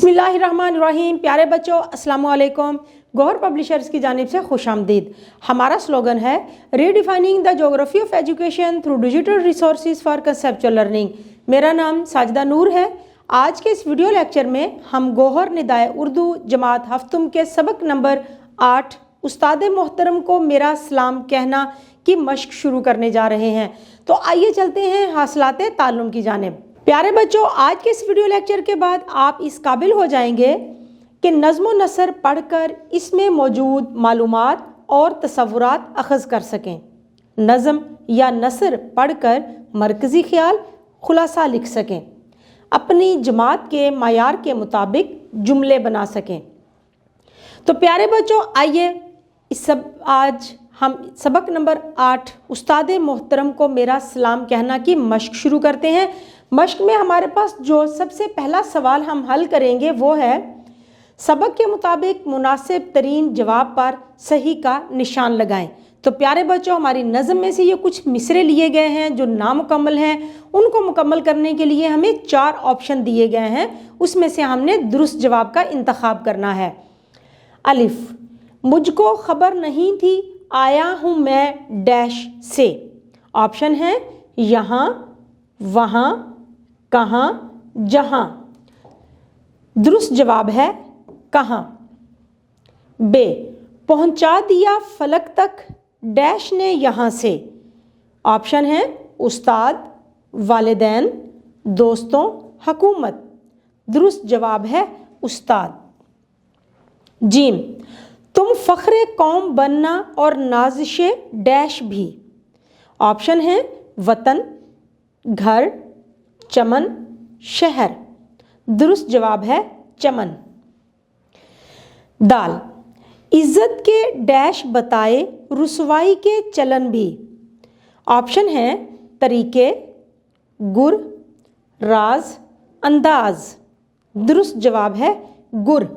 बिस्मिल्लाहिर्रहमानिर्रहीम। प्यारे बच्चों, अस्सलाम वालेकुम। गौहर पब्लिशर्स की जानिब से खुशामदीद। हमारा स्लोगन है redefining the geography of education through digital resources for conceptual learning. मेरा नाम साजिदा नूर है। आज के इस वीडियो लेक्चर में हम गौहर निदाए उर्दू जमात हफ्तुम के सबक नंबर 8 उस्ताद मोहतरम को मेरा सलाम कहना की मश्क शुरू करने जा रहे हैं। तो आइए चलते हैं हासिलाते ताल्लुम की जानिब। प्यारे बच्चों, आज के इस वीडियो लेक्चर के बाद आप इस काबिल हो जाएंगे कि नज़्म व नसर पढ़कर इसमें मौजूद मालूमात और तसव्वुरात अखज़ कर सकें। नज़्म या नसर पढ़कर मरकज़ी ख्याल खुलासा लिख सकें, अपनी जमात के मायार के मुताबिक जुमले बना सकें। तो प्यारे बच्चों, आइए आज हम सबक नंबर 8 उस्ताद मोहतरम को मेरा सलाम कहना की मश्क शुरू करते हैं। मश्क में हमारे पास जो सबसे पहला सवाल हम हल करेंगे वो है सबक के मुताबिक मुनासिब तरीन जवाब पर सही का निशान लगाएं। तो प्यारे बच्चों, हमारी नज़म में से ये कुछ मिसरे लिए गए हैं जो नामुकम्मल हैं। उनको मुकम्मल करने के लिए हमें 4 ऑप्शन दिए गए हैं, उसमें से हमने दुरुस्त जवाब का इंतखाब करना है। अलिफ, मुझको खबर नहीं थी आया हूँ मैं डैश से। ऑप्शन है यहाँ, वहाँ, कहाँ, जहाँ। दुरुस्त जवाब है कहाँ। बे, पहुँचा दिया फलक तक डैश ने यहाँ से। ऑप्शन है उस्ताद, वालिदैन, दोस्तों, हुकूमत। दुरुस्त जवाब है उस्ताद। जीम, तुम फ़ख्रे कौम बनना और नाज़िशे डैश भी। ऑप्शन है वतन, घर, चमन, शहर। दुरुस्त जवाब है चमन। दाल, इज्जत के डैश बताए रुसवाई के चलन भी। ऑप्शन है तरीके, गुर, राज, अंदाज। दुरुस्त जवाब है गुर।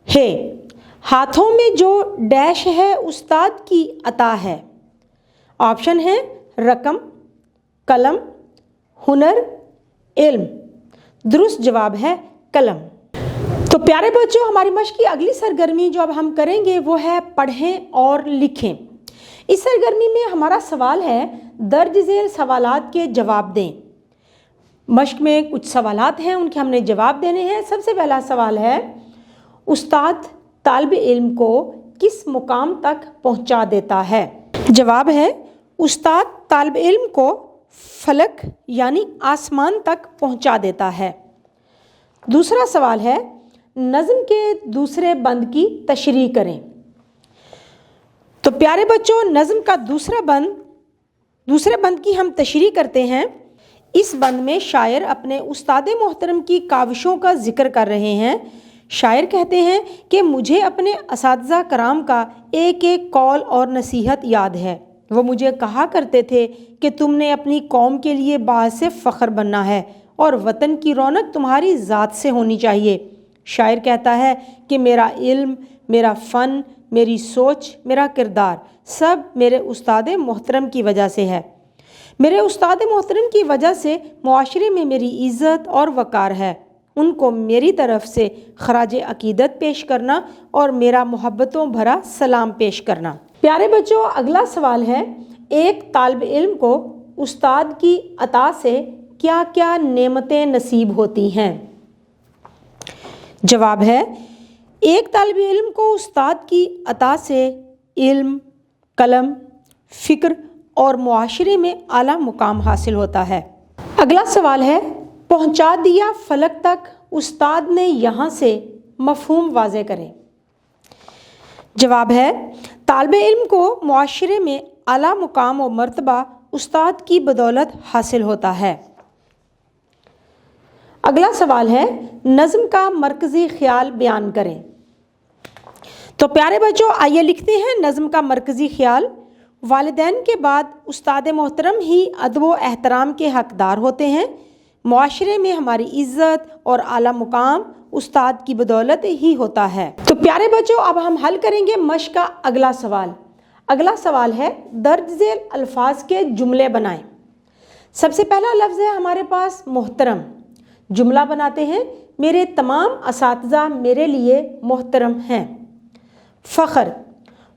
है, हाथों में जो डैश है उस्ताद की अता है। ऑप्शन है रकम, कलम, हुनर, इल्म। दुरुस्त जवाब है कलम। तो प्यारे बच्चों, हमारी मश्क की अगली सरगर्मी जो अब हम करेंगे वो है पढ़ें और लिखें। इस सरगर्मी में हमारा सवाल है दर्ज झेल सवालात के जवाब दें। मश्क में कुछ सवालात हैं, उनके हमने जवाब देने हैं। सबसे पहला सवाल है उस्ताद तालिब इल्म को किस मुकाम तक पहुंचा देता है। जवाब है उस्ताद तालिब इल्म को फलक यानी आसमान तक पहुंचा देता है। दूसरा सवाल है नज़्म के दूसरे बंद की तशरीह करें। तो प्यारे बच्चों, नज़्म का दूसरे बंद की हम तशरीह करते हैं। इस बंद में शायर अपने उस्ताद मोहतरम की काविशों का जिक्र कर रहे हैं। शायर कहते हैं कि मुझे अपने असातिज़ा कराम का एक एक कौल और नसीहत याद है। वो मुझे कहा करते थे कि तुमने अपनी कौम के लिए बाअस फ़ख्र बनना है और वतन की रौनक तुम्हारी ज़ात से होनी चाहिए। शायर कहता है कि मेरा इल्म, मेरा फ़न, मेरी सोच, मेरा किरदार सब मेरे उस्ताद मोहतरम की वजह से है। मेरे उस्ताद मोहतरम की वजह से मुआशरे में मेरी इज़्ज़त और वक़ार है। उनको मेरी तरफ़ से खराज अकीदत पेश करना और मेरा मोहब्बतों भरा सलाम पेश करना। प्यारे बच्चों, अगला सवाल है एक तालिब इल्म को उस्ताद की अता से क्या क्या नेमतें नसीब होती हैं। जवाब है एक तालिब इल्म को उस्ताद की अता से इल्म, कलम, फ़िक्र और मुआशरे में आला मुकाम हासिल होता है। अगला सवाल है पहुँचा दिया फलक तक उस्ताद ने यहाँ से मफ़हूम वाज़े करें। जवाब है तालिब इल्म को मुआशरे में आला मुकाम और मर्तबा उस्ताद की बदौलत हासिल होता है। अगला सवाल है नज़्म का मरकज़ी ख्याल बयान करें। तो प्यारे बच्चों, आइए लिखते हैं नज़्म का मरकज़ी ख्याल। वालिदैन के बाद उस्ताद मोहतरम ही अदब व एहतराम के हक़दार होते हैं। मुआशरे में हमारी इज़्ज़त और आला मुकाम उस्ताद की बदौलत ही होता है। तो प्यारे बच्चों, अब हम हल करेंगे मश्क का अगला सवाल। अगला सवाल है दर्ज झेल अल्फाज के जुमले बनाएं। सबसे पहला लफ्ज़ है हमारे पास मोहतरम। जुमला बनाते हैं میرے تمام اساتذہ میرے لیے محترم ہیں۔ فخر،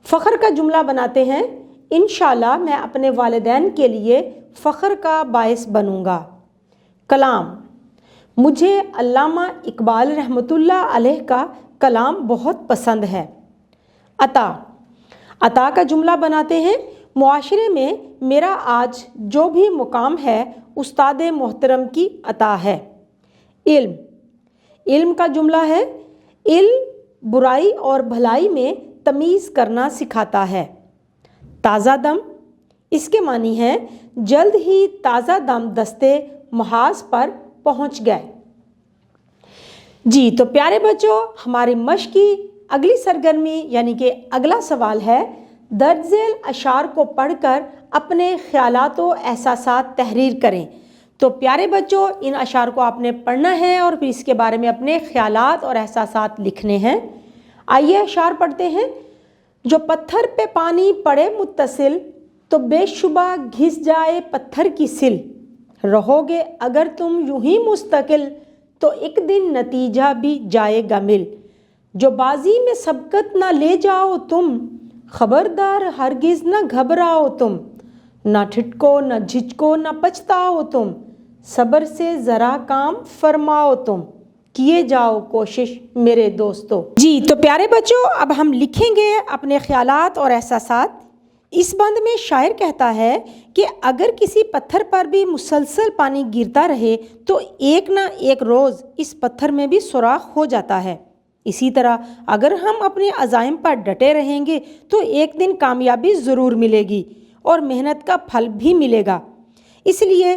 فخر کا جملہ بناتے ہیں، انشاءاللہ میں اپنے والدین کے لیے فخر کا باعث بنوں گا۔ کلام، مجھے علامہ اقبال رحمۃ اللہ علیہ کا کلام بہت پسند ہے۔ عطا، عطا کا جملہ بناتے ہیں، معاشرے میں میرا آج جو بھی مقام ہے استاد محترم کی عطا ہے۔ علم، علم کا جملہ ہے، علم برائی اور بھلائی میں تمیز کرنا سکھاتا ہے۔ تازہ دم، اس کے معنی ہے جلد ہی تازہ دم دستے محاذ پر پہنچ گئے۔ جی تو پیارے بچوں، ہماری مشق کی اگلی سرگرمی یعنی کہ اگلا سوال ہے، درج ذیل اشعار کو پڑھ کر اپنے خیالات و احساسات تحریر کریں۔ تو پیارے بچوں، ان اشعار کو آپ نے پڑھنا ہے اور پھر اس کے بارے میں اپنے خیالات اور احساسات لکھنے ہیں۔ آئیے اشعار پڑھتے ہیں۔ جو پتھر پہ پانی پڑے متصل، تو بے شبہ گھس جائے پتھر کی سل۔ رہو گے اگر تم یوں ہی مستقل، تو ایک دن نتیجہ بھی جائے گا مل۔ جو بازی میں سبقت نہ لے جاؤ تم، خبردار ہرگز نہ گھبراؤ تم۔ نہ ٹھٹکو نہ جھجکو نہ پچھتاؤ تم، صبر سے ذرا کام فرماؤ تم، کیے جاؤ کوشش میرے دوستو۔ جی تو پیارے بچوں، اب ہم لکھیں گے اپنے خیالات اور احساسات۔ اس بند میں شاعر کہتا ہے کہ اگر کسی پتھر پر بھی مسلسل پانی گرتا رہے تو ایک نہ ایک روز اس پتھر میں بھی سوراخ ہو جاتا ہے۔ اسی طرح اگر ہم اپنے عزائم پر ڈٹے رہیں گے تو ایک دن کامیابی ضرور ملے گی اور محنت کا پھل بھی ملے گا۔ اس لیے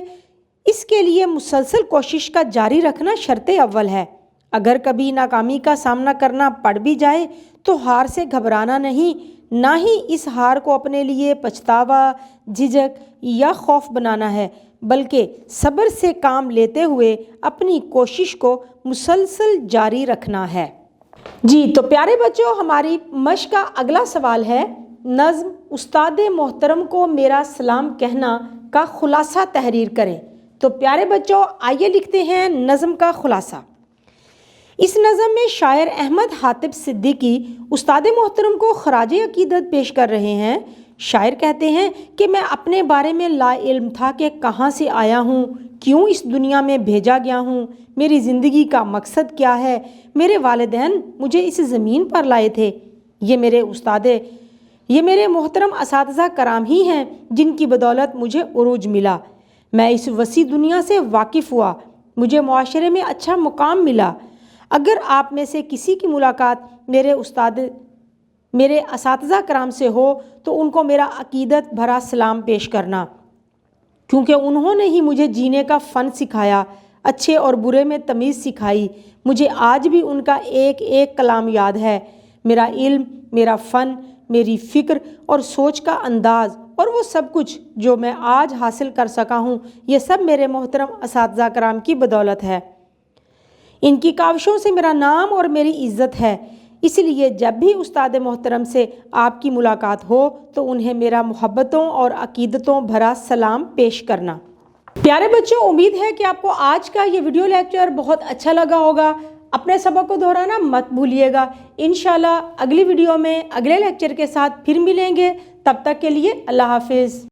اس کے لیے مسلسل کوشش کا جاری رکھنا شرط اول ہے۔ اگر کبھی ناکامی کا سامنا کرنا پڑ بھی جائے تو ہار سے گھبرانا نہیں، نہ ہی اس ہار کو اپنے لیے پچھتاوا، جھجک یا خوف بنانا ہے، بلکہ صبر سے کام لیتے ہوئے اپنی کوشش کو مسلسل جاری رکھنا ہے۔ جی تو پیارے بچوں، ہماری مشق کا اگلا سوال ہے، نظم استاد محترم کو میرا سلام کہنا کا خلاصہ تحریر کریں۔ تو پیارے بچوں، آئیے لکھتے ہیں نظم کا خلاصہ۔ اس نظم میں شاعر احمد حاتب صدیقی استاد محترم کو خراج عقیدت پیش کر رہے ہیں۔ شاعر کہتے ہیں کہ میں اپنے بارے میں لا علم تھا کہ کہاں سے آیا ہوں، کیوں اس دنیا میں بھیجا گیا ہوں، میری زندگی کا مقصد کیا ہے۔ میرے والدین مجھے اس زمین پر لائے تھے۔ یہ میرے محترم اساتذہ کرام ہی ہیں جن کی بدولت مجھے عروج ملا۔ میں اس وسیع دنیا سے واقف ہوا، مجھے معاشرے میں اچھا مقام ملا۔ اگر آپ میں سے کسی کی ملاقات میرے اساتذہ کرام سے ہو تو ان کو میرا عقیدت بھرا سلام پیش کرنا، کیونکہ انہوں نے ہی مجھے جینے کا فن سکھایا، اچھے اور برے میں تمیز سکھائی۔ مجھے آج بھی ان کا ایک ایک کلام یاد ہے۔ میرا علم، میرا فن، میری فکر اور سوچ کا انداز اور وہ سب کچھ جو میں آج حاصل کر سکا ہوں، یہ سب میرے محترم اساتذہ کرام کی بدولت ہے۔ ان کی کاوشوں سے میرا نام اور میری عزت ہے۔ اس لیے جب بھی استاد محترم سے آپ کی ملاقات ہو تو انہیں میرا محبتوں اور عقیدتوں بھرا سلام پیش کرنا۔ پیارے بچوں، امید ہے کہ آپ کو آج کا یہ ویڈیو لیکچر بہت اچھا لگا ہوگا۔ اپنے سبق کو دہرانا مت بھولیے گا۔ انشاءاللہ اگلی ویڈیو میں اگلے لیکچر کے ساتھ پھر ملیں گے۔ تب تک کے لیے اللہ حافظ۔